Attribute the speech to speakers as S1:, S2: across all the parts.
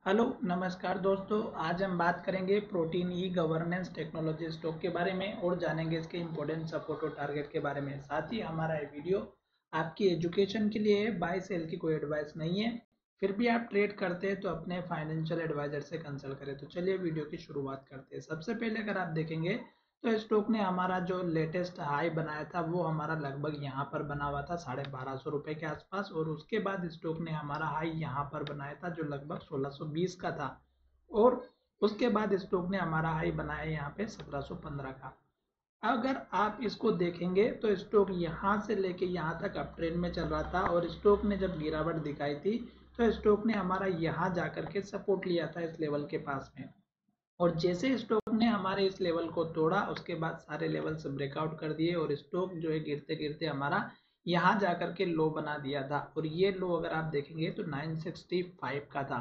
S1: Hello नमस्कार दोस्तों। आज हम बात करेंगे protein e governance technology stock के बारे में और जानेंगे इसके इम्पोर्टेंट सपोर्ट और टारगेट के बारे में। साथ ही हमारा ये वीडियो आपकी एजुकेशन के लिए है, बाय सेल की कोई एडवाइस नहीं है। फिर भी आप ट्रेड करते हैं तो अपने फाइनेंशियल एडवाइजर से कंसल्ट करें। तो चलिए वीडियो की शुरुआत करते हैं। सबसे पहले अगर आप देखेंगे तो स्टॉक ने हमारा जो लेटेस्ट हाई बनाया था वो हमारा लगभग यहाँ पर बना हुआ था 1250 रुपए के आसपास, और उसके बाद स्टॉक ने हमारा हाई यहाँ पर बनाया था जो लगभग 1620 का था, और उसके बाद स्टॉक ने हमारा हाई बनाया यहाँ पे 1715 का। अगर आप इसको देखेंगे तो स्टॉक यहाँ से लेके यहाँ तक अप ट्रेंड में चल रहा था, और स्टॉक ने जब गिरावट दिखाई थी तो स्टॉक ने हमारा यहाँ जाकर के सपोर्ट लिया था इस लेवल के पास में। और जैसे स्टॉक ने हमारे इस लेवल को तोड़ा उसके बाद सारे लेवल से ब्रेकआउट कर दिए, और स्टॉक जो है गिरते गिरते हमारा यहाँ जाकर के लो बना दिया था। और ये लो अगर आप देखेंगे तो 965 का था।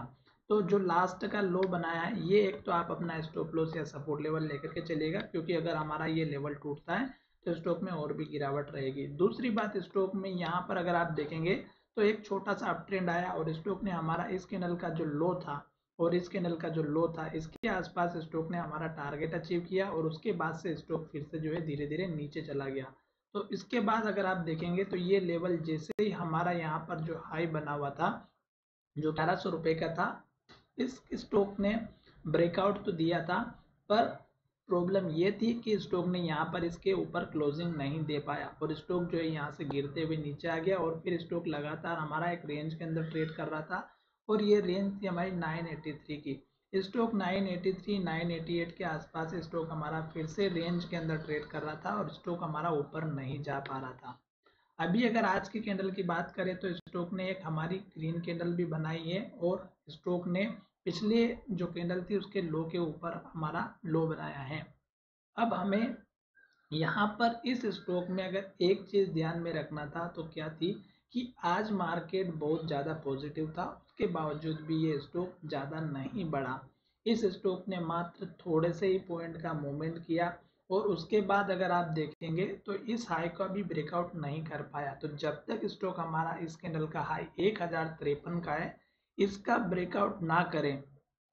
S1: तो जो लास्ट का लो बनाया है ये एक तो आप अपना स्टॉप लॉस या सपोर्ट लेवल लेकर के चलिएगा, क्योंकि अगर हमारा ये लेवल टूटता है तो स्टॉक में और भी गिरावट रहेगी। दूसरी बात, स्टॉक में यहाँ पर अगर आप देखेंगे तो एक छोटा सा अप ट्रेंड आया और स्टॉक ने हमारा इस कैंडल का जो लो था और इस कैंडल का जो लो था इसके आसपास स्टॉक ने हमारा टारगेट अचीव किया, और उसके बाद से स्टॉक फिर से जो है धीरे धीरे नीचे चला गया। तो इसके बाद अगर आप देखेंगे तो ये लेवल जैसे ही हमारा यहाँ पर जो हाई बना हुआ था जो 1100 रुपए का था, इस स्टॉक ने ब्रेकआउट तो दिया था, पर प्रॉब्लम ये थी कि स्टॉक ने यहाँ पर इसके ऊपर क्लोजिंग नहीं दे पाया, और स्टॉक जो है यहाँ से गिरते हुए नीचे आ गया, और फिर स्टॉक लगातार हमारा एक रेंज के अंदर ट्रेड कर रहा था, और ये रेंज थी हमारी 983 की। स्टॉक 983 988 के आसपास स्टॉक हमारा फिर से रेंज के अंदर ट्रेड कर रहा था, और स्टॉक हमारा ऊपर नहीं जा पा रहा था। अभी अगर आज की कैंडल की बात करें तो स्टॉक ने एक हमारी ग्रीन कैंडल भी बनाई है, और स्टॉक ने पिछले जो कैंडल थी उसके लो के ऊपर हमारा लो बनाया है। अब हमें यहाँ पर इस स्टॉक में अगर एक चीज ध्यान में रखना था तो क्या थी कि आज मार्केट बहुत ज़्यादा पॉजिटिव था, उसके बावजूद भी ये स्टॉक ज़्यादा नहीं बढ़ा। इस स्टॉक ने मात्र थोड़े से ही पॉइंट का मूवमेंट किया, और उसके बाद अगर आप देखेंगे तो इस हाई का भी ब्रेकआउट नहीं कर पाया। तो जब तक स्टॉक हमारा इस कैंडल का हाई 1053 का है इसका ब्रेकआउट ना करें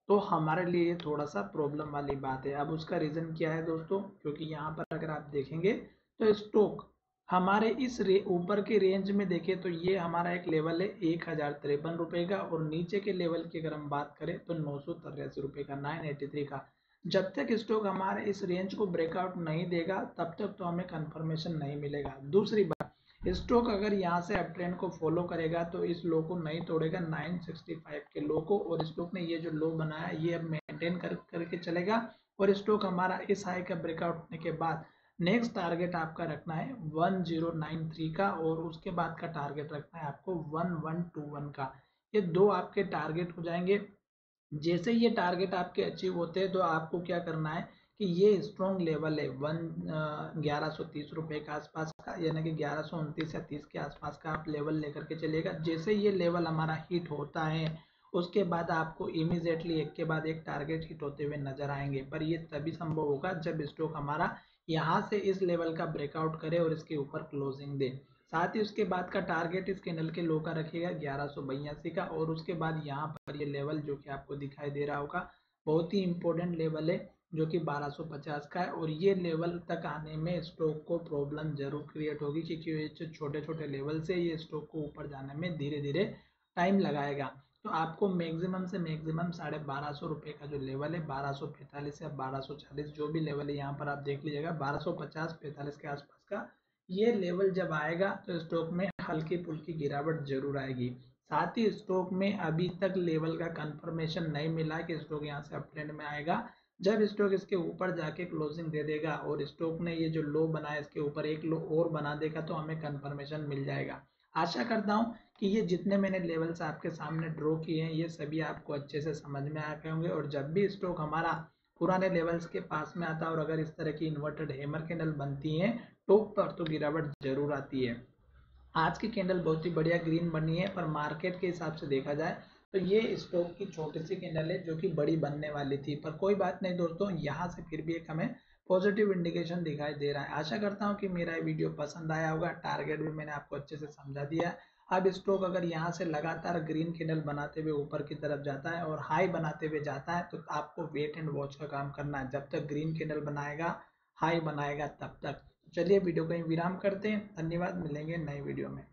S1: तो हमारे लिए थोड़ा सा प्रॉब्लम वाली बात है। अब उसका रीज़न क्या है दोस्तों, क्योंकि यहाँ पर अगर आप देखेंगे तो स्टॉक हमारे इस ऊपर के रेंज में देखें तो ये हमारा एक लेवल है 1053 रुपये का, और नीचे के लेवल की अगर हम बात करें तो 983 रुपये का, 983 का। जब तक स्टॉक हमारे इस रेंज को ब्रेकआउट नहीं देगा तब तक तो हमें कंफर्मेशन नहीं मिलेगा। दूसरी बात, स्टॉक अगर यहाँ से अप ट्रेंड को फॉलो करेगा तो इस लो को नहीं तोड़ेगा 965 के लो को, और स्टॉक ने ये जो लो बनाया ये अब मेंटेन करके चलेगा, और स्टॉक हमारा इस हाई का ब्रेकआउट होने के बाद नेक्स्ट टारगेट आपका रखना है 1093 का, और उसके बाद का टारगेट रखना है आपको 1121 का। ये दो आपके टारगेट हो जाएंगे। जैसे ये टारगेट आपके अचीव होते हैं तो आपको क्या करना है कि ये स्ट्रॉन्ग लेवल है 1130 रुपये के आसपास का, यानी कि 1129 या 30 के आसपास का आप लेवल लेकर के चलिएगा। जैसे ये लेवल हमारा हिट होता है उसके बाद आपको इमीडिएटली एक के बाद एक टारगेट हिट होते हुए नजर आएंगे, पर ये तभी संभव होगा जब स्टॉक हमारा यहाँ से इस लेवल का ब्रेकआउट करे और इसके ऊपर क्लोजिंग दे। साथ ही उसके बाद का टारगेट इस कैंडल के लो का रखिएगा 1182 का, और उसके बाद यहाँ पर ये लेवल जो कि आपको दिखाई दे रहा होगा बहुत ही इंपॉर्टेंट लेवल है जो कि 1250 का है, और ये लेवल तक आने में स्टॉक को प्रॉब्लम जरूर क्रिएट होगी, क्योंकि ये छोटे छोटे लेवल से ये स्टॉक को ऊपर जाने में धीरे धीरे टाइम लगाएगा। तो आपको मैक्सिमम से मैक्सिमम 1250 रुपये का जो लेवल है 1245 या 1240 जो भी लेवल है यहाँ पर आप देख लीजिएगा 1250-45 के आसपास का ये लेवल जब आएगा तो स्टॉक में हल्की फुल्की गिरावट जरूर आएगी। साथ ही स्टॉक में अभी तक लेवल का कंफर्मेशन नहीं मिला कि स्टॉक यहाँ से अप ट्रेंड में आएगा। जब स्टॉक इसके ऊपर जाके क्लोजिंग दे देगा और स्टॉक ने ये जो लो बनाया इसके ऊपर एक लो और बना देगा तो हमें कंफर्मेशन मिल जाएगा। आशा करता हूँ कि ये जितने मैंने लेवल्स आपके सामने ड्रॉ किए हैं ये सभी आपको अच्छे से समझ में आ गए होंगे, और जब भी स्टॉक हमारा पुराने लेवल्स के पास में आता है और अगर इस तरह की इन्वर्टेड हैमर कैंडल बनती है टॉप पर तो गिरावट जरूर आती है। आज की कैंडल बहुत ही बढ़िया ग्रीन बनी है, पर मार्केट के हिसाब से देखा जाए तो ये स्टॉक की छोटी सी कैंडल है जो कि बड़ी बनने वाली थी, पर कोई बात नहीं दोस्तों, यहाँ से फिर भी एक हमें पॉजिटिव इंडिकेशन दिखाई दे रहा है। आशा करता हूँ कि मेरा ये वीडियो पसंद आया होगा, टारगेट भी मैंने आपको अच्छे से समझा दिया है। अब स्टॉक अगर यहाँ से लगातार ग्रीन कैंडल बनाते हुए ऊपर की तरफ जाता है और हाई बनाते हुए जाता है, तो आपको वेट एंड वॉच का काम करना है। जब तक ग्रीन कैंडल बनाएगा, हाई बनाएगा, तब तक। चलिए वीडियो को विराम करते हैं। धन्यवाद, मिलेंगे नए वीडियो में।